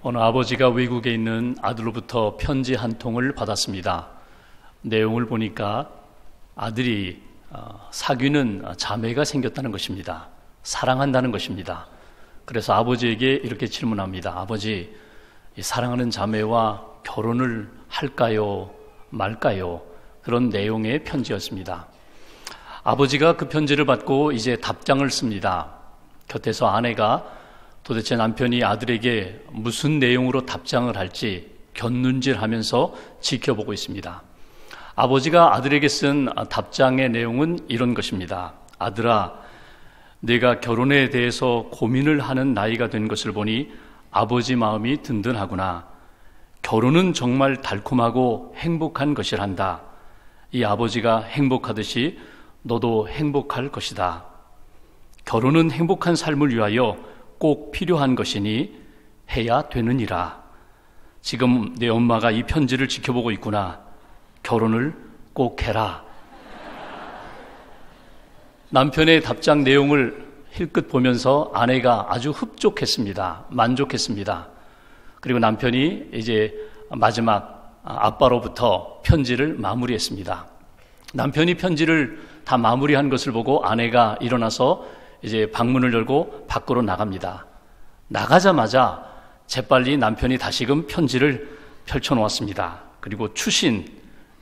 어느 아버지가 외국에 있는 아들로부터 편지 한 통을 받았습니다. 내용을 보니까 아들이 사귀는 자매가 생겼다는 것입니다. 사랑한다는 것입니다. 그래서 아버지에게 이렇게 질문합니다. 아버지, 이 사랑하는 자매와 결혼을 할까요? 말까요? 그런 내용의 편지였습니다. 아버지가 그 편지를 받고 이제 답장을 씁니다. 곁에서 아내가 도대체 남편이 아들에게 무슨 내용으로 답장을 할지 곁눈질하면서 지켜보고 있습니다. 아버지가 아들에게 쓴 답장의 내용은 이런 것입니다. 아들아, 네가 결혼에 대해서 고민을 하는 나이가 된 것을 보니 아버지 마음이 든든하구나. 결혼은 정말 달콤하고 행복한 것이란다. 이 아버지가 행복하듯이 너도 행복할 것이다. 결혼은 행복한 삶을 위하여 꼭 필요한 것이니 해야 되느니라. 지금 내 엄마가 이 편지를 지켜보고 있구나. 결혼을 꼭 해라. 남편의 답장 내용을 힐끗 보면서 아내가 아주 흡족했습니다. 만족했습니다. 그리고 남편이 이제 마지막 아빠로부터 편지를 마무리했습니다. 남편이 편지를 다 마무리한 것을 보고 아내가 일어나서 이제 방문을 열고 밖으로 나갑니다. 나가자마자 재빨리 남편이 다시금 편지를 펼쳐놓았습니다. 그리고 추신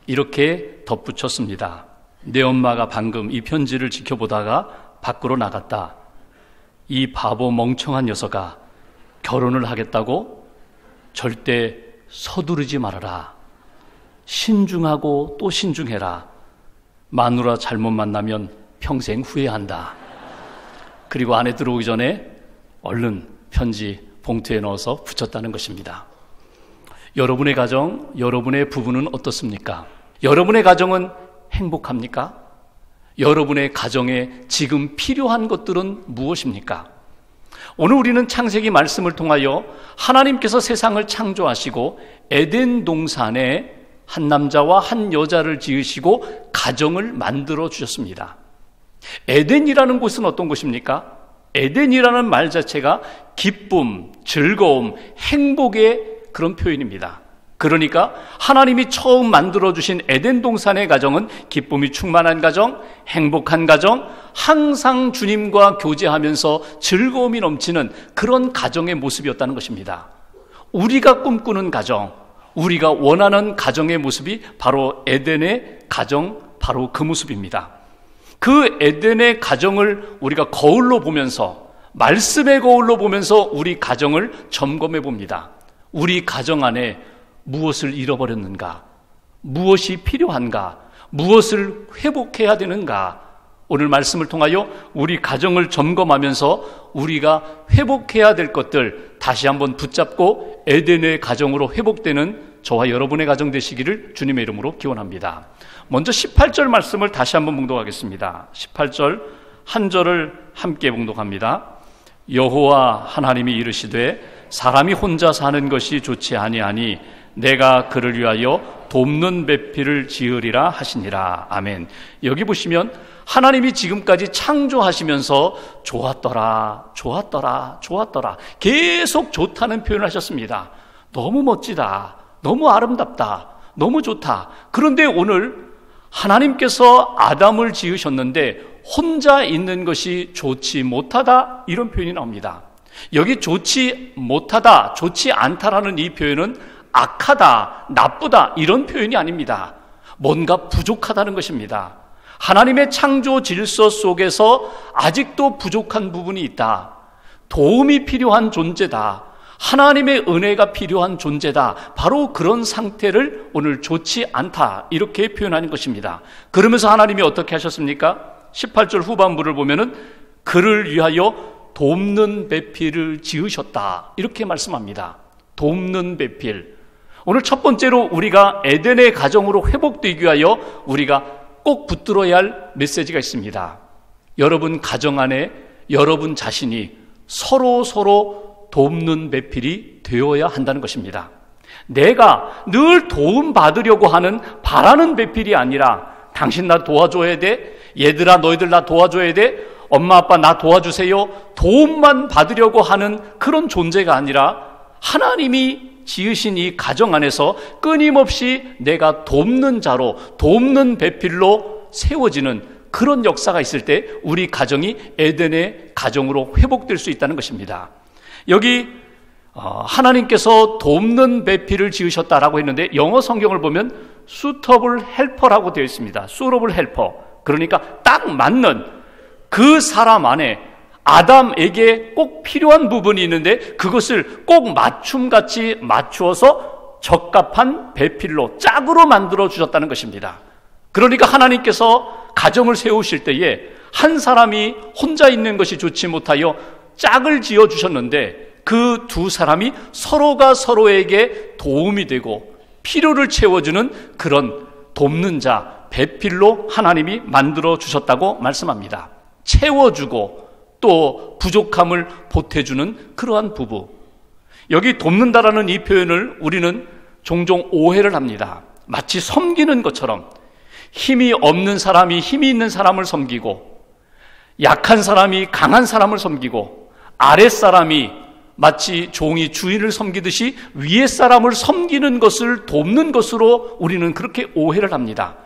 이렇게 덧붙였습니다. 내 엄마가 방금 이 편지를 지켜보다가 밖으로 나갔다. 이 바보 멍청한 녀석아, 결혼을 하겠다고? 절대 서두르지 말아라. 신중하고 또 신중해라. 마누라 잘못 만나면 평생 후회한다. 그리고 안에 들어오기 전에 얼른 편지 봉투에 넣어서 붙였다는 것입니다. 여러분의 가정, 여러분의 부부는 어떻습니까? 여러분의 가정은 행복합니까? 여러분의 가정에 지금 필요한 것들은 무엇입니까? 오늘 우리는 창세기 말씀을 통하여 하나님께서 세상을 창조하시고 에덴 동산에 한 남자와 한 여자를 지으시고 가정을 만들어 주셨습니다. 에덴이라는 곳은 어떤 곳입니까? 에덴이라는 말 자체가 기쁨, 즐거움, 행복의 그런 표현입니다. 그러니까 하나님이 처음 만들어주신 에덴 동산의 가정은 기쁨이 충만한 가정, 행복한 가정, 항상 주님과 교제하면서 즐거움이 넘치는 그런 가정의 모습이었다는 것입니다. 우리가 꿈꾸는 가정, 우리가 원하는 가정의 모습이 바로 에덴의 가정, 바로 그 모습입니다. 그 에덴의 가정을 우리가 거울로 보면서, 말씀의 거울로 보면서 우리 가정을 점검해 봅니다. 우리 가정 안에 무엇을 잃어버렸는가? 무엇이 필요한가? 무엇을 회복해야 되는가? 오늘 말씀을 통하여 우리 가정을 점검하면서 우리가 회복해야 될 것들 다시 한번 붙잡고 에덴의 가정으로 회복되는 저와 여러분의 가정 되시기를 주님의 이름으로 기원합니다. 먼저 18절 말씀을 다시 한번 봉독하겠습니다. 18절 한 절을 함께 봉독합니다. 여호와 하나님이 이르시되 사람이 혼자 사는 것이 좋지 아니하니 내가 그를 위하여 돕는 배필을 지으리라 하시니라. 아멘. 여기 보시면 하나님이 지금까지 창조하시면서 좋았더라, 좋았더라, 좋았더라, 계속 좋다는 표현을 하셨습니다. 너무 멋지다, 너무 아름답다, 너무 좋다. 그런데 오늘 하나님께서 아담을 지으셨는데 혼자 있는 것이 좋지 못하다, 이런 표현이 나옵니다. 여기 좋지 못하다, 좋지 않다라는 이 표현은 악하다, 나쁘다 이런 표현이 아닙니다. 뭔가 부족하다는 것입니다. 하나님의 창조 질서 속에서 아직도 부족한 부분이 있다. 도움이 필요한 존재다. 하나님의 은혜가 필요한 존재다. 바로 그런 상태를 오늘 좋지 않다 이렇게 표현하는 것입니다. 그러면서 하나님이 어떻게 하셨습니까? 18절 후반부를 보면은 그를 위하여 돕는 배필을 지으셨다 이렇게 말씀합니다. 돕는 배필. 오늘 첫 번째로 우리가 에덴의 가정으로 회복되기 위하여 우리가 꼭 붙들어야 할 메시지가 있습니다. 여러분 가정 안에 여러분 자신이 서로 돕는 배필이 되어야 한다는 것입니다. 내가 늘 도움받으려고 하는 바라는 배필이 아니라 당신 나 도와줘야 돼, 얘들아 너희들 나 도와줘야 돼, 엄마 아빠 나 도와주세요, 도움만 받으려고 하는 그런 존재가 아니라 하나님이 지으신 이 가정 안에서 끊임없이 내가 돕는 자로, 돕는 배필로 세워지는 그런 역사가 있을 때 우리 가정이 에덴의 가정으로 회복될 수 있다는 것입니다. 여기 하나님께서 돕는 배필을 지으셨다라고 했는데 영어 성경을 보면 suitable helper라고 되어 있습니다. suitable helper. 그러니까 딱 맞는 그 사람 안에 아담에게 꼭 필요한 부분이 있는데 그것을 꼭 맞춤같이 맞추어서 적합한 배필로 짝으로 만들어 주셨다는 것입니다. 그러니까 하나님께서 가정을 세우실 때에 한 사람이 혼자 있는 것이 좋지 못하여 짝을 지어 주셨는데 그 두 사람이 서로가 서로에게 도움이 되고 필요를 채워주는 그런 돕는 자, 배필로 하나님이 만들어 주셨다고 말씀합니다. 채워주고 또 부족함을 보태주는 그러한 부부. 여기 돕는다라는 이 표현을 우리는 종종 오해를 합니다. 마치 섬기는 것처럼 힘이 없는 사람이 힘이 있는 사람을 섬기고 약한 사람이 강한 사람을 섬기고 아랫사람이 마치 종이 주인을 섬기듯이 위에 사람을 섬기는 것을 돕는 것으로 우리는 그렇게 오해를 합니다.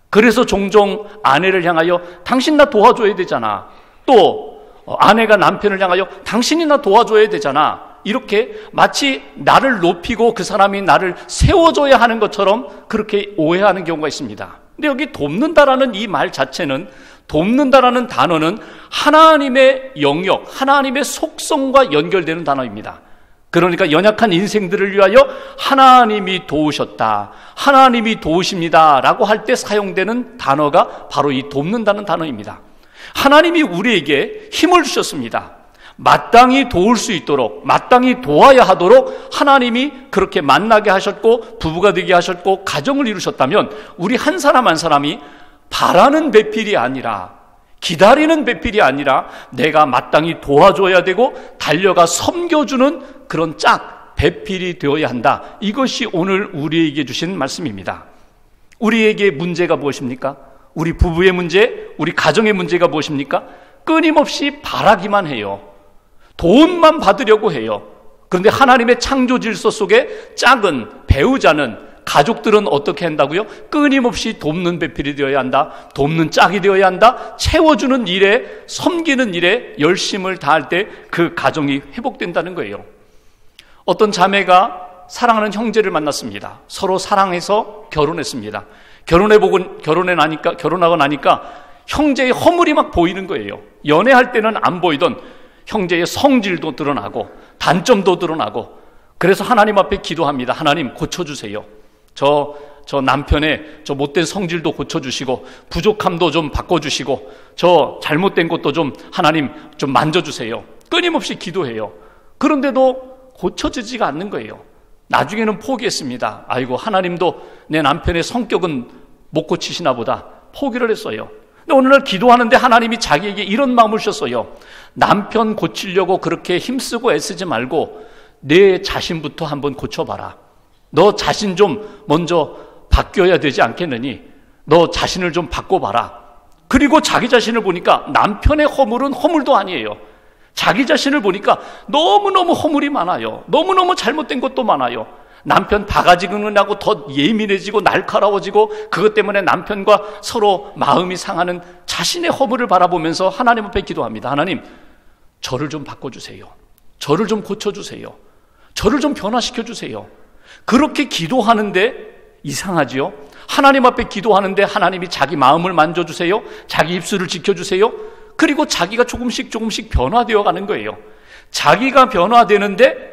그래서 종종 아내를 향하여 당신 나 도와줘야 되잖아. 또 아내가 남편을 향하여 당신이 나 도와줘야 되잖아. 이렇게 마치 나를 높이고 그 사람이 나를 세워줘야 하는 것처럼 그렇게 오해하는 경우가 있습니다. 근데 여기 돕는다라는 이 말 자체는, 돕는다라는 단어는 하나님의 영역, 하나님의 속성과 연결되는 단어입니다. 그러니까 연약한 인생들을 위하여 하나님이 도우셨다, 하나님이 도우십니다 라고 할 때 사용되는 단어가 바로 이 돕는다는 단어입니다. 하나님이 우리에게 힘을 주셨습니다. 마땅히 도울 수 있도록, 마땅히 도와야 하도록 하나님이 그렇게 만나게 하셨고 부부가 되게 하셨고 가정을 이루셨다면 우리 한 사람 한 사람이 바라는 배필이 아니라, 기다리는 배필이 아니라 내가 마땅히 도와줘야 되고 달려가 섬겨주는 그런 짝, 배필이 되어야 한다. 이것이 오늘 우리에게 주신 말씀입니다. 우리에게 문제가 무엇입니까? 우리 부부의 문제, 우리 가정의 문제가 무엇입니까? 끊임없이 바라기만 해요. 도움만 받으려고 해요. 그런데 하나님의 창조 질서 속에 짝은, 배우자는, 가족들은 어떻게 한다고요? 끊임없이 돕는 배필이 되어야 한다, 돕는 짝이 되어야 한다, 채워주는 일에, 섬기는 일에 열심을 다할 때 그 가정이 회복된다는 거예요. 어떤 자매가 사랑하는 형제를 만났습니다. 서로 사랑해서 결혼했습니다. 결혼하고 나니까 형제의 허물이 막 보이는 거예요. 연애할 때는 안 보이던 형제의 성질도 드러나고 단점도 드러나고, 그래서 하나님 앞에 기도합니다. 하나님 고쳐주세요. 저 남편의 저 못된 성질도 고쳐주시고 부족함도 좀 바꿔주시고 저 잘못된 것도 좀 하나님 좀 만져주세요. 끊임없이 기도해요. 그런데도 고쳐지지가 않는 거예요. 나중에는 포기했습니다. 아이고, 하나님도 내 남편의 성격은 못 고치시나 보다. 포기를 했어요. 근데 오늘날 기도하는데 하나님이 자기에게 이런 마음을 주셨어요. 남편 고치려고 그렇게 힘쓰고 애쓰지 말고 내 자신부터 한번 고쳐봐라. 너 자신 좀 먼저 바뀌어야 되지 않겠느니 너 자신을 좀 바꿔봐라. 그리고 자기 자신을 보니까 남편의 허물은 허물도 아니에요. 자기 자신을 보니까 너무너무 허물이 많아요. 너무너무 잘못된 것도 많아요. 남편 바가지근을 하고 더 예민해지고 날카로워지고 그것 때문에 남편과 서로 마음이 상하는 자신의 허물을 바라보면서 하나님 앞에 기도합니다. 하나님, 저를 좀 바꿔주세요. 저를 좀 고쳐주세요. 저를 좀 변화시켜주세요. 그렇게 기도하는데 이상하지요? 하나님 앞에 기도하는데 하나님이 자기 마음을 만져주세요. 자기 입술을 지켜주세요. 그리고 자기가 조금씩 변화되어 가는 거예요. 자기가 변화되는데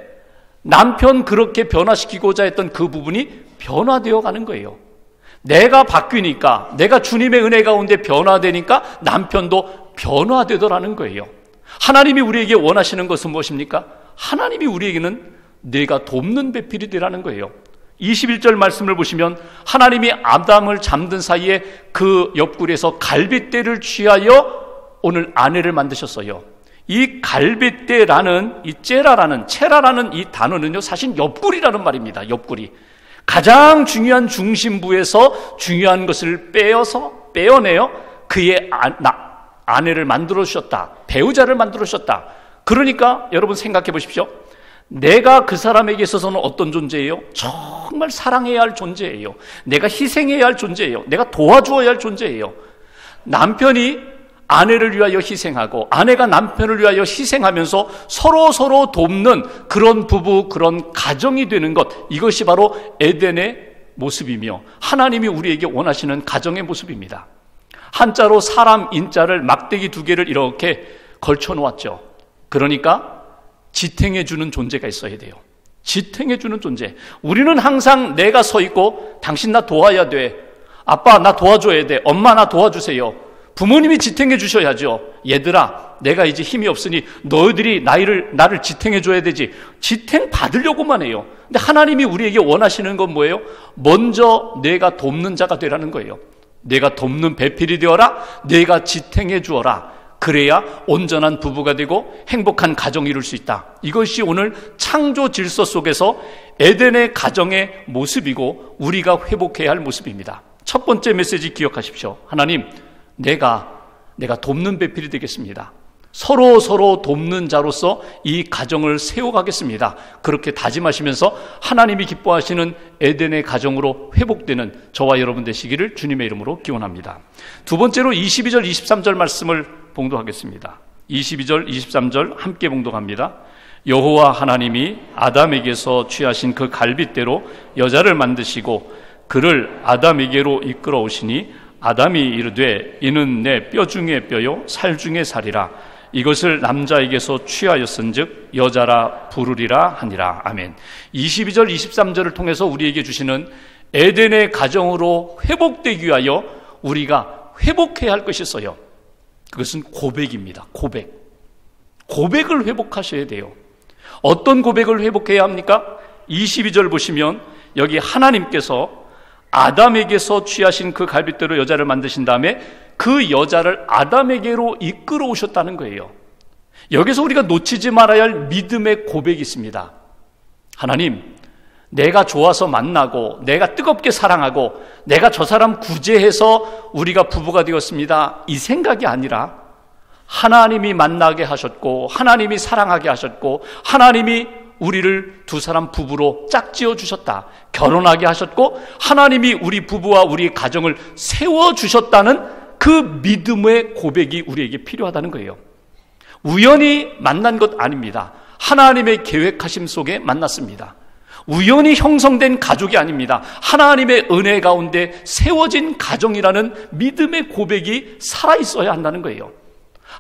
남편 그렇게 변화시키고자 했던 그 부분이 변화되어 가는 거예요. 내가 바뀌니까, 내가 주님의 은혜 가운데 변화되니까 남편도 변화되더라는 거예요. 하나님이 우리에게 원하시는 것은 무엇입니까? 하나님이 우리에게는 내가 돕는 배필이 되라는 거예요. 21절 말씀을 보시면 하나님이 아담을 잠든 사이에 그 옆구리에서 갈빗대를 취하여 오늘 아내를 만드셨어요. 이 갈빗대라는, 이 체라라는 이 단어는요, 사실 옆구리라는 말입니다. 옆구리. 가장 중요한 중심부에서 중요한 것을 빼어내어 그의 아내를 만들어 주셨다. 배우자를 만들어 주셨다. 그러니까 여러분 생각해 보십시오. 내가 그 사람에게 있어서는 어떤 존재예요? 정말 사랑해야 할 존재예요. 내가 희생해야 할 존재예요. 내가 도와주어야 할 존재예요. 남편이 아내를 위하여 희생하고 아내가 남편을 위하여 희생하면서 서로 돕는 그런 부부, 그런 가정이 되는 것, 이것이 바로 에덴의 모습이며 하나님이 우리에게 원하시는 가정의 모습입니다. 한자로 사람 인자를 막대기 2개를 이렇게 걸쳐 놓았죠. 그러니까 지탱해주는 존재가 있어야 돼요. 지탱해주는 존재. 우리는 항상 내가 서 있고 당신 나 도와야 돼. 아빠 나 도와줘야 돼. 엄마 나 도와주세요. 부모님이 지탱해 주셔야죠. 얘들아 내가 이제 힘이 없으니 너희들이 나를 지탱해 줘야 되지. 지탱 받으려고만 해요. 근데 하나님이 우리에게 원하시는 건 뭐예요? 먼저 내가 돕는 자가 되라는 거예요. 내가 돕는 배필이 되어라. 내가 지탱해 주어라. 그래야 온전한 부부가 되고 행복한 가정을 이룰 수 있다. 이것이 오늘 창조 질서 속에서 에덴의 가정의 모습이고 우리가 회복해야 할 모습입니다. 첫 번째 메시지 기억하십시오. 하나님, 내가 돕는 배필이 되겠습니다. 서로 돕는 자로서 이 가정을 세워가겠습니다. 그렇게 다짐하시면서 하나님이 기뻐하시는 에덴의 가정으로 회복되는 저와 여러분 되시기를 주님의 이름으로 기원합니다. 두 번째로 22절 23절 말씀을 봉독하겠습니다. 22절 23절 함께 봉독합니다. 여호와 하나님이 아담에게서 취하신 그 갈빗대로 여자를 만드시고 그를 아담에게로 이끌어 오시니 아담이 이르되 이는 내 뼈 중에 뼈요 살 중에 살이라. 이것을 남자에게서 취하였은즉 여자라 부르리라 하니라. 아멘. 22절 23절을 통해서 우리에게 주시는 에덴의 가정으로 회복되기 위하여 우리가 회복해야 할 것이 있어요. 그것은 고백입니다. 고백을 회복하셔야 돼요. 어떤 고백을 회복해야 합니까? 22절 보시면 여기 하나님께서 아담에게서 취하신 그 갈빗대로 여자를 만드신 다음에 그 여자를 아담에게로 이끌어 오셨다는 거예요. 여기서 우리가 놓치지 말아야 할 믿음의 고백이 있습니다. 하나님, 내가 좋아서 만나고 내가 뜨겁게 사랑하고 내가 저 사람 구제해서 우리가 부부가 되었습니다. 이 생각이 아니라 하나님이 만나게 하셨고 하나님이 사랑하게 하셨고 하나님이 우리를 두 사람 부부로 짝지어 주셨다. 결혼하게 하셨고 하나님이 우리 부부와 우리 가정을 세워주셨다는 그 믿음의 고백이 우리에게 필요하다는 거예요. 우연히 만난 것 아닙니다. 하나님의 계획하심 속에 만났습니다. 우연히 형성된 가족이 아닙니다. 하나님의 은혜 가운데 세워진 가정이라는 믿음의 고백이 살아있어야 한다는 거예요.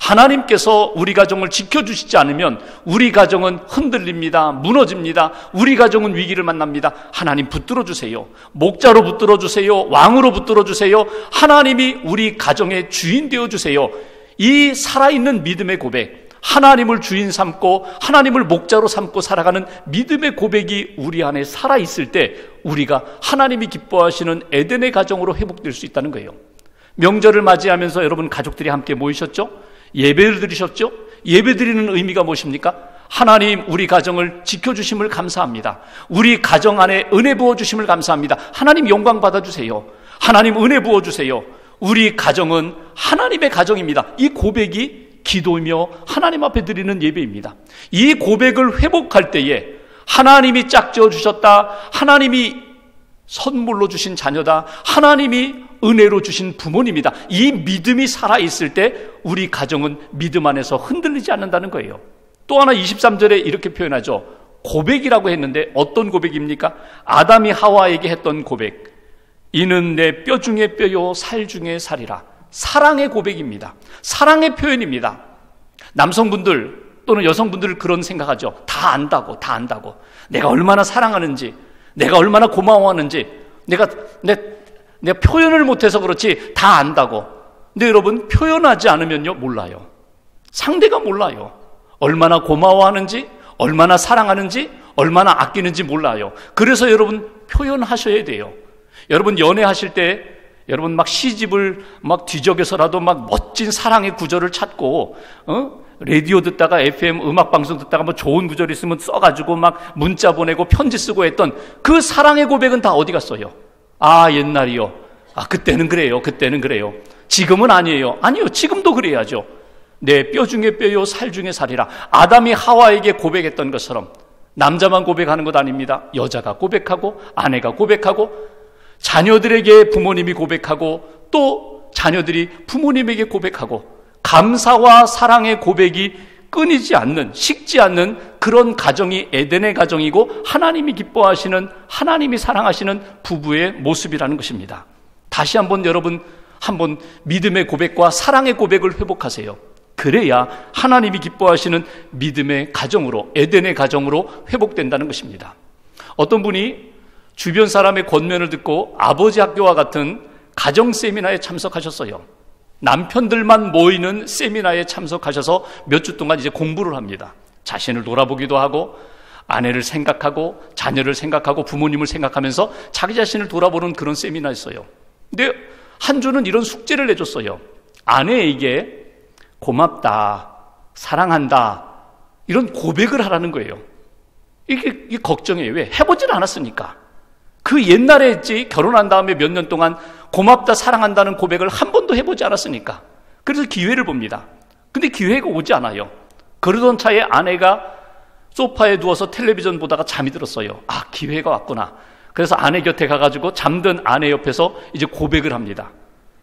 하나님께서 우리 가정을 지켜주시지 않으면 우리 가정은 흔들립니다. 무너집니다. 우리 가정은 위기를 만납니다. 하나님 붙들어 주세요. 목자로 붙들어 주세요. 왕으로 붙들어 주세요. 하나님이 우리 가정의 주인 되어 주세요. 이 살아있는 믿음의 고백, 하나님을 주인 삼고 하나님을 목자로 삼고 살아가는 믿음의 고백이 우리 안에 살아있을 때 우리가 하나님이 기뻐하시는 에덴의 가정으로 회복될 수 있다는 거예요. 명절을 맞이하면서 여러분 가족들이 함께 모이셨죠? 예배를 드리셨죠? 예배 드리는 의미가 무엇입니까? 하나님 우리 가정을 지켜주심을 감사합니다. 우리 가정 안에 은혜 부어주심을 감사합니다. 하나님 영광 받아주세요. 하나님 은혜 부어주세요. 우리 가정은 하나님의 가정입니다. 이 고백이 기도이며 하나님 앞에 드리는 예배입니다. 이 고백을 회복할 때에 하나님이 짝지어 주셨다. 하나님이 선물로 주신 자녀다. 하나님이 은혜로 주신 부모님이다. 이 믿음이 살아있을 때 우리 가정은 믿음 안에서 흔들리지 않는다는 거예요. 또 하나 23절에 이렇게 표현하죠. 고백이라고 했는데 어떤 고백입니까? 아담이 하와에게 했던 고백. 이는 내 뼈 중에 뼈요 살 중에 살이라. 사랑의 고백입니다. 사랑의 표현입니다. 남성분들 또는 여성분들 그런 생각하죠. 다 안다고. 내가 얼마나 사랑하는지, 내가 얼마나 고마워하는지, 내가 표현을 못해서 그렇지 다 안다고. 근데 여러분 표현하지 않으면요 몰라요. 상대가 몰라요. 얼마나 고마워하는지, 얼마나 사랑하는지, 얼마나 아끼는지 몰라요. 그래서 여러분 표현하셔야 돼요. 여러분 연애하실 때 여러분 막 시집을 막 뒤적여서라도 막 멋진 사랑의 구절을 찾고 라디오 듣다가 FM 음악 방송 듣다가 뭐 좋은 구절 있으면 써가지고 막 문자 보내고 편지 쓰고 했던 그 사랑의 고백은 다 어디 갔어요? 아 옛날이요. 아 그때는 그래요. 지금은 아니에요. 아니요. 지금도 그래야죠. 내 뼈 중에 뼈요 살 중에 살이라. 아담이 하와에게 고백했던 것처럼 남자만 고백하는 것 아닙니다. 여자가 고백하고 아내가 고백하고 자녀들에게 부모님이 고백하고 또 자녀들이 부모님에게 고백하고 감사와 사랑의 고백이 끊이지 않는, 식지 않는 그런 가정이 에덴의 가정이고 하나님이 기뻐하시는, 하나님이 사랑하시는 부부의 모습이라는 것입니다. 다시 한번 여러분 한번 믿음의 고백과 사랑의 고백을 회복하세요. 그래야 하나님이 기뻐하시는 믿음의 가정으로, 에덴의 가정으로 회복된다는 것입니다. 어떤 분이 주변 사람의 권면을 듣고 아버지 학교와 같은 가정 세미나에 참석하셨어요. 남편들만 모이는 세미나에 참석하셔서 몇 주 동안 이제 공부를 합니다. 자신을 돌아보기도 하고 아내를 생각하고 자녀를 생각하고 부모님을 생각하면서 자기 자신을 돌아보는 그런 세미나였어요. 근데 한 주는 이런 숙제를 내줬어요. 아내에게 고맙다, 사랑한다 이런 고백을 하라는 거예요. 이게 걱정이에요. 왜? 해보질 않았으니까. 그 옛날에 했지 결혼한 다음에 몇 년 동안 고맙다, 사랑한다는 고백을 한 번도 해보지 않았으니까. 그래서 기회를 봅니다. 근데 기회가 오지 않아요. 그러던 차에 아내가 소파에 누워서 텔레비전 보다가 잠이 들었어요. 아, 기회가 왔구나. 그래서 아내 곁에 가가지고 잠든 아내 옆에서 이제 고백을 합니다.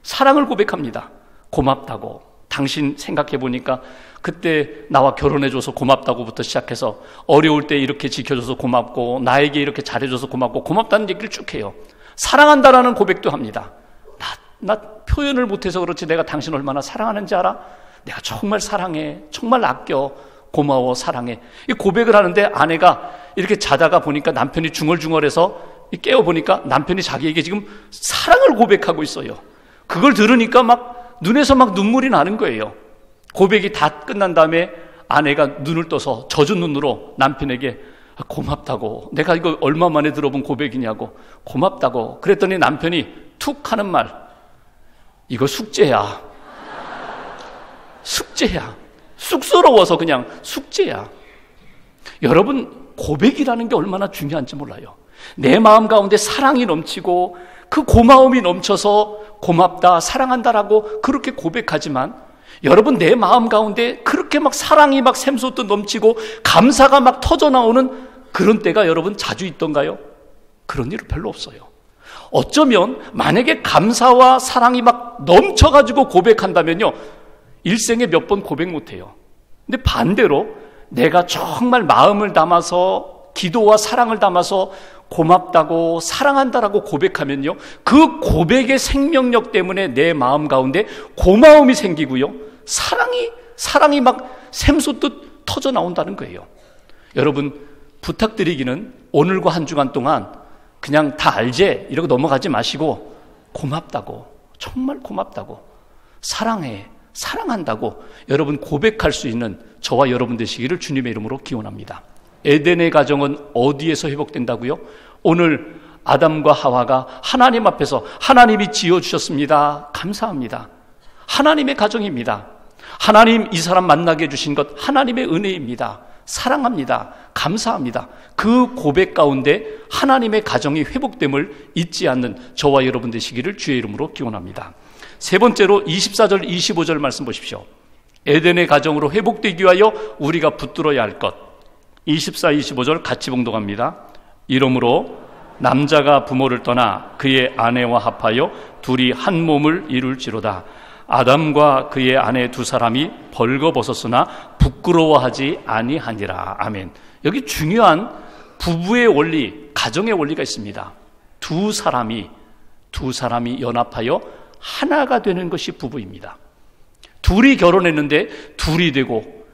사랑을 고백합니다. 고맙다고. 당신 생각해보니까 그때 나와 결혼해줘서 고맙다고부터 시작해서 어려울 때 이렇게 지켜줘서 고맙고 나에게 이렇게 잘해줘서 고맙고 고맙다는 얘기를 쭉 해요. 사랑한다라는 고백도 합니다. 나 표현을 못해서 그렇지 내가 당신 얼마나 사랑하는지 알아? 내가 정말 사랑해, 정말 아껴, 고마워, 사랑해. 이 고백을 하는데 아내가 이렇게 자다가 보니까 남편이 중얼중얼해서 깨어보니까 남편이 자기에게 지금 사랑을 고백하고 있어요. 그걸 들으니까 막 눈에서 막 눈물이 나는 거예요. 고백이 다 끝난 다음에 아내가 눈을 떠서 젖은 눈으로 남편에게 고맙다고, 내가 이거 얼마 만에 들어본 고백이냐고, 고맙다고 그랬더니 남편이 툭 하는 말, 이거 숙제야. 숙제야. 쑥스러워서 그냥 숙제야. 여러분, 고백이라는 게 얼마나 중요한지 몰라요. 내 마음 가운데 사랑이 넘치고 그 고마움이 넘쳐서 고맙다, 사랑한다라고 그렇게 고백하지만 여러분 내 마음 가운데 그렇게 막 사랑이 막 샘솟듯 넘치고 감사가 막 터져나오는 그런 때가 여러분 자주 있던가요? 그런 일은 별로 없어요. 어쩌면 만약에 감사와 사랑이 막 넘쳐가지고 고백한다면요, 일생에 몇 번 고백 못해요. 근데 반대로 내가 정말 마음을 담아서 기도와 사랑을 담아서 고맙다고 사랑한다라고 고백하면요, 그 고백의 생명력 때문에 내 마음 가운데 고마움이 생기고요, 사랑이 막 샘솟듯 터져 나온다는 거예요. 여러분, 부탁드리기는 오늘과 한 주간 동안 그냥 다 알제 이러고 넘어가지 마시고 고맙다고, 정말 고맙다고, 사랑해, 사랑한다고 여러분 고백할 수 있는 저와 여러분 되시기를 주님의 이름으로 기원합니다. 에덴의 가정은 어디에서 회복된다고요? 오늘 아담과 하와가 하나님 앞에서 하나님이 지어주셨습니다. 감사합니다. 하나님의 가정입니다. 하나님 이 사람 만나게 해주신 것 하나님의 은혜입니다. 사랑합니다. 감사합니다. 그 고백 가운데 하나님의 가정이 회복됨을 잊지 않는 저와 여러분 되시기를 주의 이름으로 기원합니다. 세 번째로 24절 25절 말씀 보십시오. 에덴의 가정으로 회복되기 위하여 우리가 붙들어야 할 것. 24, 25절 같이 봉독합니다. 이러므로 남자가 부모를 떠나 그의 아내와 합하여 둘이 한 몸을 이룰지로다. 아담과 그의 아내 두 사람이 벌거벗었으나 부끄러워하지 아니하니라. 아멘. 여기 중요한 부부의 원리, 가정의 원리가 있습니다. 두 사람이 연합하여 하나가 되는 것이 부부입니다. 둘이 결혼했는데 둘이 되고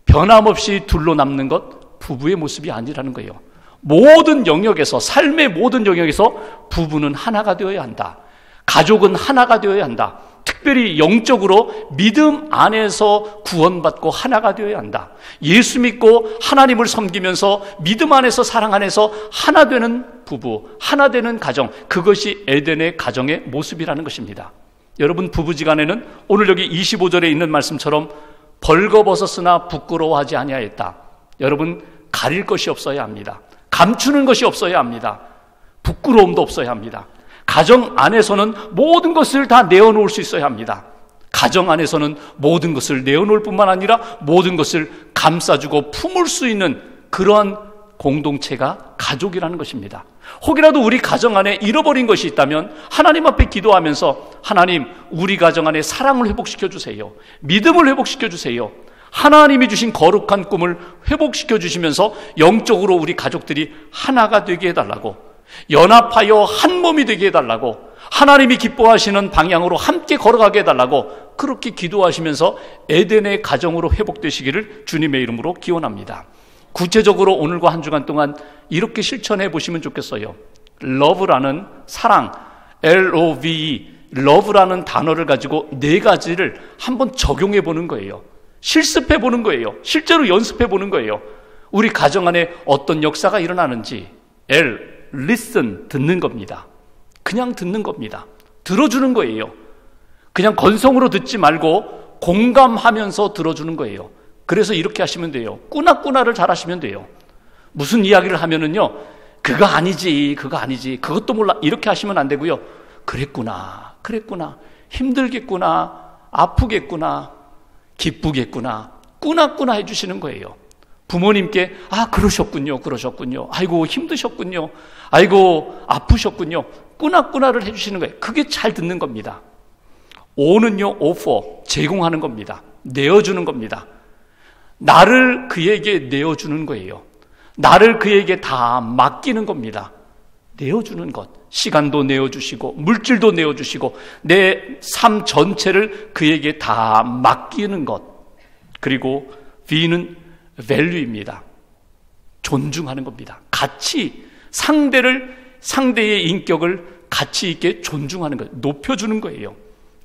변함없이 둘로 남는 것, 부부의 모습이 아니라는 거예요. 모든 영역에서, 삶의 모든 영역에서 부부는 하나가 되어야 한다. 가족은 하나가 되어야 한다. 특별히 영적으로 믿음 안에서 구원받고 하나가 되어야 한다. 예수 믿고 하나님을 섬기면서 믿음 안에서, 사랑 안에서 하나 되는 부부, 하나 되는 가정, 그것이 에덴의 가정의 모습이라는 것입니다. 여러분, 부부지간에는 오늘 여기 25절에 있는 말씀처럼 벌거벗었으나 부끄러워하지 아니하였다. 여러분, 가릴 것이 없어야 합니다. 감추는 것이 없어야 합니다. 부끄러움도 없어야 합니다. 가정 안에서는 모든 것을 다 내어놓을 수 있어야 합니다. 가정 안에서는 모든 것을 내어놓을 뿐만 아니라 모든 것을 감싸주고 품을 수 있는 그러한 공동체가 가족이라는 것입니다. 혹이라도 우리 가정 안에 잃어버린 것이 있다면 하나님 앞에 기도하면서 하나님, 우리 가정 안에 사랑을 회복시켜 주세요. 믿음을 회복시켜 주세요. 하나님이 주신 거룩한 꿈을 회복시켜 주시면서 영적으로 우리 가족들이 하나가 되게 해달라고, 연합하여 한 몸이 되게 해달라고, 하나님이 기뻐하시는 방향으로 함께 걸어가게 해달라고 그렇게 기도하시면서 에덴의 가정으로 회복되시기를 주님의 이름으로 기원합니다. 구체적으로 오늘과 한 주간 동안 이렇게 실천해 보시면 좋겠어요. 러브라는 사랑, LOVE, 러브라는 단어를 가지고 4가지를 한번 적용해 보는 거예요. 실습해 보는 거예요. 실제로 연습해 보는 거예요. 우리 가정 안에 어떤 역사가 일어나는지. listen, 듣는 겁니다. 그냥 듣는 겁니다. 들어주는 거예요. 그냥 건성으로 듣지 말고 공감하면서 들어주는 거예요. 그래서 이렇게 하시면 돼요. 꾸나꾸나를 잘 하시면 돼요. 무슨 이야기를 하면은요, 그거 아니지, 그것도 몰라, 이렇게 하시면 안 되고요. 그랬구나, 힘들겠구나, 아프겠구나, 기쁘겠구나, 꾸나꾸나 해주시는 거예요. 부모님께 그러셨군요, 아이고 힘드셨군요, 아이고 아프셨군요, 꾸나꾸나를 해주시는 거예요. 그게 잘 듣는 겁니다. 오는요, 오퍼, 제공하는 겁니다. 내어주는 겁니다. 나를 그에게 내어주는 거예요. 나를 그에게 다 맡기는 겁니다. 내어주는 것, 시간도 내어주시고 물질도 내어주시고 내 삶 전체를 그에게 다 맡기는 것. 그리고 V는 value입니다. 존중하는 겁니다. 가치, 상대의 인격을 가치 있게 존중하는 거예요. 높여주는 거예요.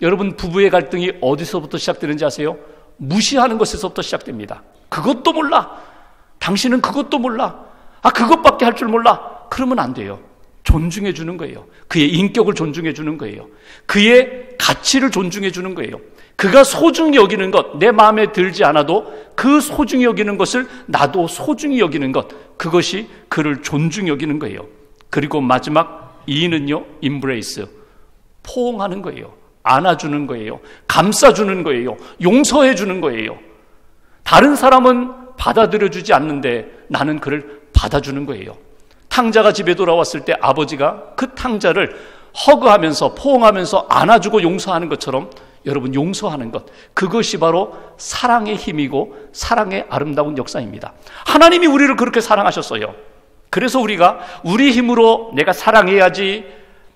여러분, 부부의 갈등이 어디서부터 시작되는지 아세요? 무시하는 것에서부터 시작됩니다. 그것도 몰라, 당신은 그것도 몰라, 그것밖에 할 줄 몰라, 그러면 안 돼요. 존중해 주는 거예요. 그의 인격을 존중해 주는 거예요. 그의 가치를 존중해 주는 거예요. 그가 소중히 여기는 것, 내 마음에 들지 않아도 그 소중히 여기는 것을 나도 소중히 여기는 것, 그것이 그를 존중히 여기는 거예요. 그리고 마지막 E는요, embrace, 포옹하는 거예요. 안아주는 거예요. 감싸주는 거예요. 용서해 주는 거예요. 다른 사람은 받아들여주지 않는데 나는 그를 받아주는 거예요. 탕자가 집에 돌아왔을 때 아버지가 그 탕자를 허그하면서 포옹하면서 안아주고 용서하는 것처럼 여러분, 용서하는 것, 그것이 바로 사랑의 힘이고 사랑의 아름다운 역사입니다. 하나님이 우리를 그렇게 사랑하셨어요. 그래서 우리가 우리 힘으로 내가 사랑해야지,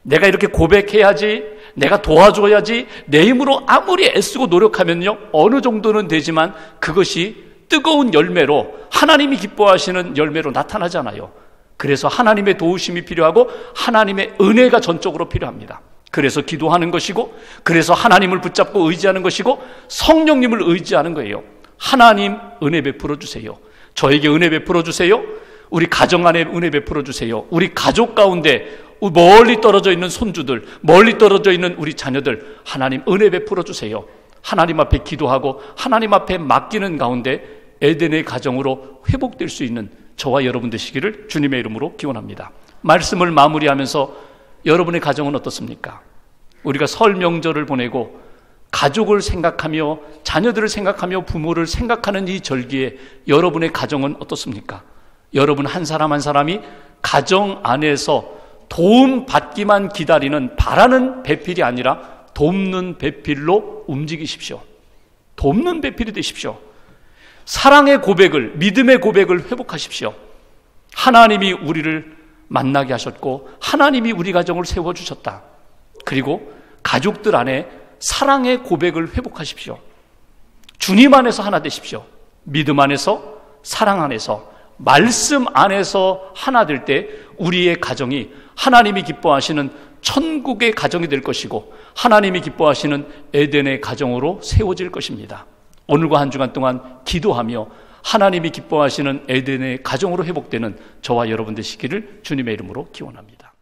내가 이렇게 고백해야지, 내가 도와줘야지, 내 힘으로 아무리 애쓰고 노력하면요, 어느 정도는 되지만 그것이 뜨거운 열매로, 하나님이 기뻐하시는 열매로 나타나잖아요. 그래서 하나님의 도우심이 필요하고 하나님의 은혜가 전적으로 필요합니다. 그래서 기도하는 것이고, 그래서 하나님을 붙잡고 의지하는 것이고, 성령님을 의지하는 거예요. 하나님 은혜 베풀어 주세요. 저에게 은혜 베풀어 주세요. 우리 가정 안에 은혜 베풀어 주세요. 우리 가족 가운데 멀리 떨어져 있는 손주들, 멀리 떨어져 있는 우리 자녀들, 하나님 은혜 베풀어 주세요. 하나님 앞에 기도하고 하나님 앞에 맡기는 가운데 에덴의 가정으로 회복될 수 있는 저와 여러분 되시기를 주님의 이름으로 기원합니다. 말씀을 마무리하면서 여러분의 가정은 어떻습니까? 우리가 설 명절을 보내고 가족을 생각하며 자녀들을 생각하며 부모를 생각하는 이 절기에 여러분의 가정은 어떻습니까? 여러분 한 사람 한 사람이 가정 안에서 도움 받기만 기다리는, 바라는 배필이 아니라 돕는 배필로 움직이십시오. 돕는 배필이 되십시오. 사랑의 고백을, 믿음의 고백을 회복하십시오. 하나님이 우리를 만나게 하셨고 하나님이 우리 가정을 세워주셨다. 그리고 가족들 안에 사랑의 고백을 회복하십시오. 주님 안에서 하나 되십시오. 믿음 안에서, 사랑 안에서, 말씀 안에서 하나 될 때 우리의 가정이 하나님이 기뻐하시는 천국의 가정이 될 것이고 하나님이 기뻐하시는 에덴의 가정으로 세워질 것입니다. 오늘과 한 주간 동안 기도하며 하나님이 기뻐하시는 에덴의 가정으로 회복되는 저와 여러분 되시기를 주님의 이름으로 기원합니다.